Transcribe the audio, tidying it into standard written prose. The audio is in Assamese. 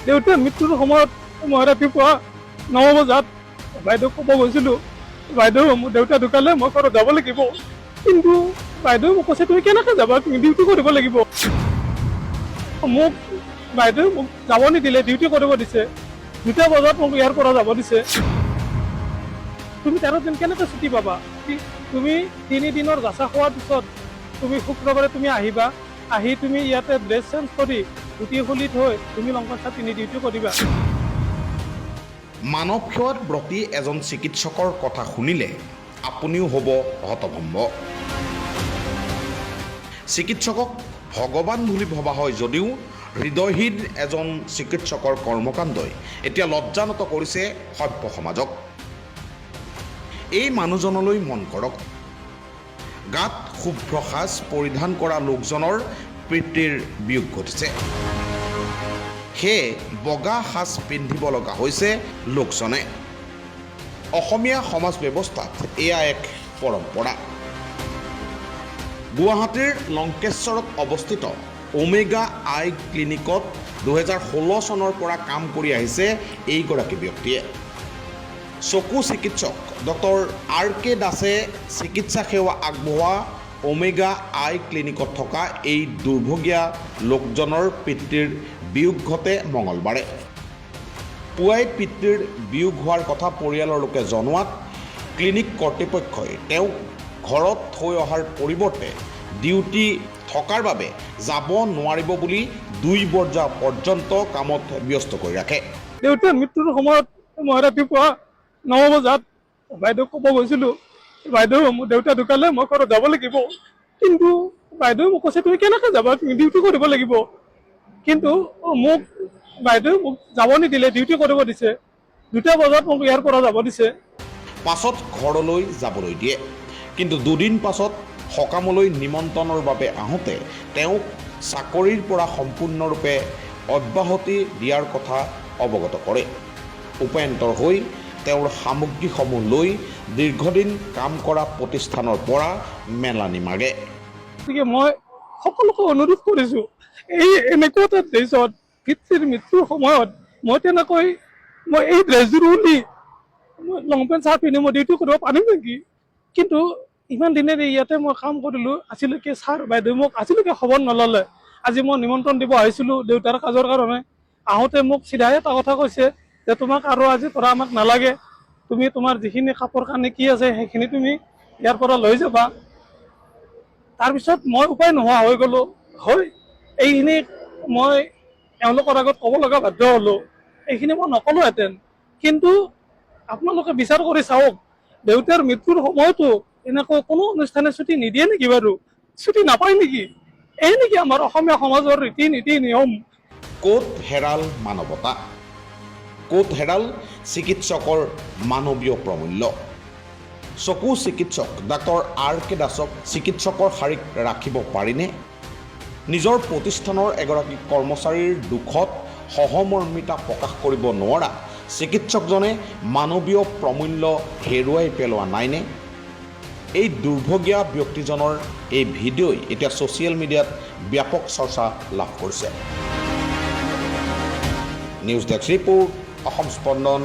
দেউতাৰ মৃত্যুৰ সময়ত মই ৰাতিপুৱা 9 বজাত বাইদেউক ক'ব গৈছিলোঁ, বাইদেউ মোৰ দেউতা ঢুকালে মই ঘৰত যাব লাগিব। কিন্তু বাইদেউ মোক কৈছে তুমি কেনেকৈ যাবা, তুমি ডিউটি কৰিব লাগিব। মোক বাইদেউ মোক যাব নিদিলে, ডিউটি কৰিব দিছে। 2টা বজাত মোক ইয়াৰ পৰা যাব দিছে। তুমি 13 দিন কেনেকৈ ছুটি পাবা? তুমি 3 দিনৰ গাছা খোৱাৰ পিছত তুমি শুক্ৰবাৰে তুমি আহিবা, আহি তুমি ইয়াতে ড্ৰেছ চেঞ্জ কৰি ধুতি খুলি থৈ তুমি লংপেণ্ট চাৰ্ট পিন্ধি ডিউটি কৰিবা। মানৱ সেৱাত ব্ৰতী এজন চিকিৎসকৰ কথা শুনিলে আপুনিও হ'ব হতভম্ব। চিকিৎসকক ভগৱান বুলি ভবা হয় যদিও হৃদয়হীন এজন চিকিৎসকৰ কৰ্মকাণ্ডই এতিয়া লজ্জানত কৰিছে সভ্য সমাজক। এই মানুহজনলৈ মন কৰক, গাত শুভ্ৰ সাজ পৰিধান কৰা লোকজনৰ পিতৃৰ বিয়োগ ঘটিছে, সেয়ে বগা সাজ পিন্ধিব লগা হৈছে লোকজনে। অসমীয়া সমাজ ব্যৱস্থাত এয়া এক পৰম্পৰা। গুৱাহাটীৰ লংকেশ্বৰত অৱস্থিত ওমেগা আই ক্লিনিকত 2016 চনৰ পৰা কাম কৰি আহিছে এইগৰাকী ব্যক্তিয়ে। চকু চিকিৎসক ডক্টৰ RK দাসে চিকিৎসা সেৱা আগবঢ়োৱা ওমেগা আই ক্লিনিকত থকা এই দুৰ্ভগীয়া লোকজনৰ পিতৃৰ বিয়োগ ঘটে মঙলবাৰে। পুৱাই পিতৃৰ বিয়োগ হোৱাৰ কথা পৰিয়ালৰ লোকে জনোৱাত ক্লিনিক কৰ্তৃপক্ষই তেওঁক ঘৰত থৈ অহাৰ পৰিৱৰ্তে ডিউটি থকাৰ বাবে যাব নোৱাৰিব বুলি 2 বজা পৰ্যন্ত কামত ব্যস্ত কৰি ৰাখে। দেউতাৰ মৃত্যুৰ সময়ত মই ৰাতিপুৱা 9 বজাত বাইদেউক ক'ব গৈছিলোঁ, বাইদেউ মোৰ দেউতা ঢুকালে মই ঘৰত যাব লাগিব। কিন্তু বাইদেউ মোক কৈছে তুমি কেনেকৈ যাবা, তুমি ডিউটি কৰিব লাগিব। কিন্তু মোক বাইদেউ মোক যাব নিদিলে, ডিউটি কৰিব দিছে। 2টা বজাত মোক ইয়াৰ পৰা যাব দিছে। পাছত ঘৰলৈ যাবলৈ দিয়ে, কিন্তু 2 দিন পাছত সকামলৈ নিমন্ত্ৰণৰ বাবে আহোঁতে তেওঁক চাকৰিৰ পৰা সম্পূৰ্ণৰূপে অব্যাহতি দিয়াৰ কথা অৱগত কৰে। উপায়ন্তৰ হৈ তেওঁৰ সামগ্ৰীসমূহ লৈ দীৰ্ঘদিন কাম কৰা প্ৰতিষ্ঠানৰ পৰা মেলানি মাগে। গতিকে মই সকলোকে অনুৰোধ কৰিছোঁ, এই এনেকুৱা এটা ড্ৰেছত পিতৃৰ মৃত্যুৰ সময়ত মই তেনেকৈ মই এই ড্ৰেছযোৰ উলি মই লংপেণ্ট চাৰ্ট পিন্ধি মই ডিউটি কৰিব পাৰিম নেকি? কিন্তু ইমান দিনেৰে ইয়াতে মই কাম কৰিলোঁ, আজিলৈকে ছাৰ বাইদেউ মোক আজিলৈকে খবৰ নল'লে। আজি মই নিমন্ত্ৰণ দিব আহিছিলোঁ দেউতাৰ কাজৰ কাৰণে। আহোঁতে মোক চিধাই এটা কথা কৈছে যে তোমাক আৰু আজি পৰা আমাক নালাগে, তুমি তোমাৰ যিখিনি কাপোৰ কানি কি আছে সেইখিনি তুমি ইয়াৰ পৰা লৈ যাবা। তাৰপিছত মই উপায় নোহোৱা হৈ গ'লোঁ। হয়, এইখিনি মই এওঁলোকৰ আগত ক'ব লগা বাধ্য হ'লোঁ। এইখিনি মই নক'লোহেঁতেন, কিন্তু আপোনালোকে বিচাৰ কৰি চাওক, দেউতাৰ মৃত্যুৰ সময়তো এনেকৈ কোনো অনুষ্ঠানে ছুটি নিদিয়ে নেকি বাৰু? ছুটি নাপায় নেকি? এই নেকি আমাৰ অসমীয়া সমাজৰ ৰীতি নীতি নিয়ম? ক'ত হেৰাল মানৱতা, ক'ত হেৰাল চিকিৎসকৰ মানৱীয় প্ৰমূল্য? চকু চিকিৎসক ডক্টৰ RK দাসক চিকিৎসকৰ শাৰীত ৰাখিব পাৰিনে? নিজৰ প্ৰতিষ্ঠানৰ এগৰাকী কৰ্মচাৰীৰ দুখত সহমৰ্মিতা প্ৰকাশ কৰিব নোৱাৰা চিকিৎসকজনে মানৱীয় প্ৰমূল্য হেৰুৱাই পেলোৱা নাইনে? এই দুৰ্ভগীয়া ব্যক্তিজনৰ এই ভিডিঅ'ই এতিয়া ছ'চিয়েল মিডিয়াত ব্যাপক চৰ্চা লাভ কৰিছে। নিউজ ডেস্ক ৰিপোৰ্ট, অসম স্পন্দন।